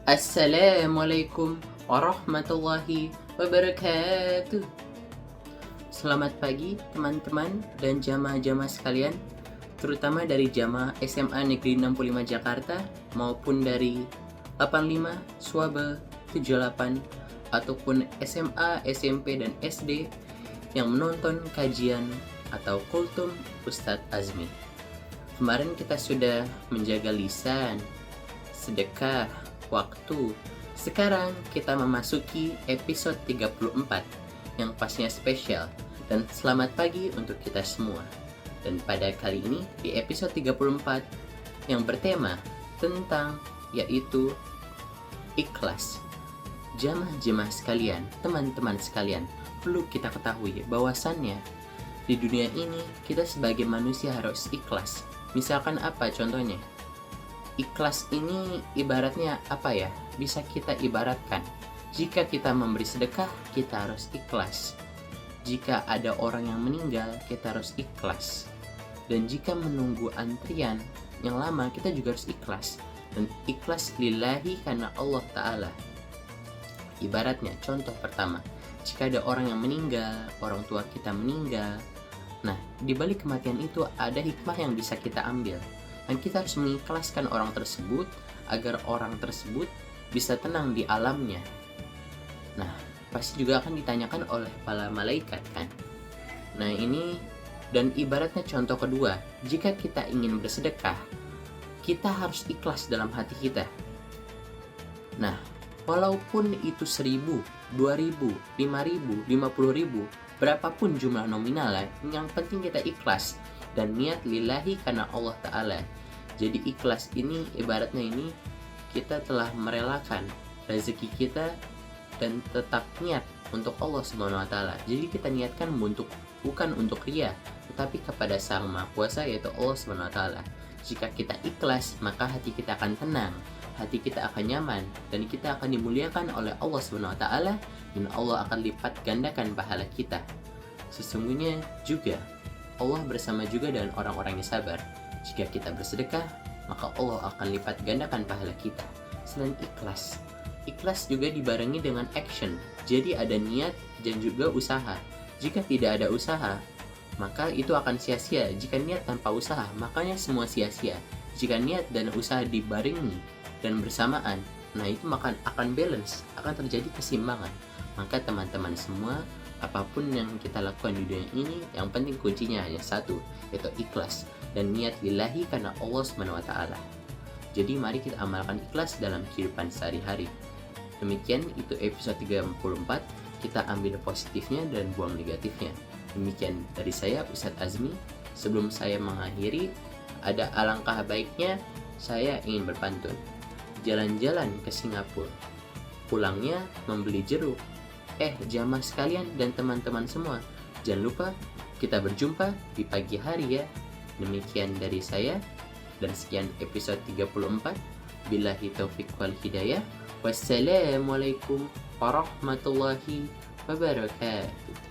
Assalamualaikum warahmatullahi wabarakatuh. Selamat pagi teman-teman dan jamaah-jamaah sekalian, terutama dari jamaah SMA Negeri 65 Jakarta maupun dari 85, Swabel, 78 ataupun SMA, SMP dan SD yang menonton kajian atau kultum Ustadz Azmi. Kemarin kita sudah menjaga lisan, sedekah, waktu. Sekarang kita memasuki episode 34 yang pastinya spesial dan selamat pagi untuk kita semua. Dan pada kali ini di episode 34 yang bertema tentang yaitu ikhlas. Jamaah-jamaah sekalian, teman-teman sekalian, perlu kita ketahui bahwasannya di dunia ini kita sebagai manusia harus ikhlas. Misalkan apa contohnya? Ikhlas ini ibaratnya apa ya? Bisa kita ibaratkan, jika kita memberi sedekah, kita harus ikhlas. Jika ada orang yang meninggal, kita harus ikhlas. Dan jika menunggu antrian yang lama, kita juga harus ikhlas. Dan ikhlas lillahi karena Allah Ta'ala. Ibaratnya, contoh pertama, jika ada orang yang meninggal, orang tua kita meninggal, nah, di balik kematian itu ada hikmah yang bisa kita ambil. Dan kita harus mengikhlaskan orang tersebut agar orang tersebut bisa tenang di alamnya. Nah, pasti juga akan ditanyakan oleh para malaikat kan. Nah, ini dan ibaratnya contoh kedua, jika kita ingin bersedekah, kita harus ikhlas dalam hati kita. Nah, walaupun itu 1.000, 2.000, 5.000, 50.000, berapapun jumlah nominal, yang penting kita ikhlas dan niat lillahi karena Allah Ta'ala. Jadi ikhlas ini ibaratnya ini kita telah merelakan rezeki kita dan tetap niat untuk Allah Subhanahu wa Ta'ala. Jadi kita niatkan bukan untuk riya, tetapi kepada Sang Maha Kuasa yaitu Allah Subhanahu wa Ta'ala. Jika kita ikhlas, maka hati kita akan tenang, hati kita akan nyaman, dan kita akan dimuliakan oleh Allah Subhanahu wa Ta'ala, dan Allah akan lipat gandakan pahala kita. Sesungguhnya juga Allah bersama juga dengan orang-orang yang sabar. Jika kita bersedekah, maka Allah akan lipat gandakan pahala kita. Selain ikhlas, ikhlas juga dibarengi dengan action. Jadi ada niat dan juga usaha. Jika tidak ada usaha, maka itu akan sia-sia. Jika niat tanpa usaha, makanya semua sia-sia. Jika niat dan usaha dibarengi dan bersamaan, nah itu akan balance, akan terjadi keseimbangan. Maka teman-teman semua, apapun yang kita lakukan di dunia ini, yang penting kuncinya hanya satu, yaitu ikhlas dan niat lillahi karena Allah Subhanahu wa Ta'ala. Jadi mari kita amalkan ikhlas dalam kehidupan sehari-hari. Demikian itu episode 34, kita ambil positifnya dan buang negatifnya. Demikian dari saya Ustadz Azmi. Sebelum saya mengakhiri, ada alangkah baiknya saya ingin berpantun. Jalan-jalan ke Singapura, pulangnya membeli jeruk. Jamaah sekalian dan teman-teman semua, jangan lupa kita berjumpa di pagi hari ya. Demikian dari saya, dan sekian episode 34. Billahi taufiq wal hidayah. Wassalamualaikum warahmatullahi wabarakatuh.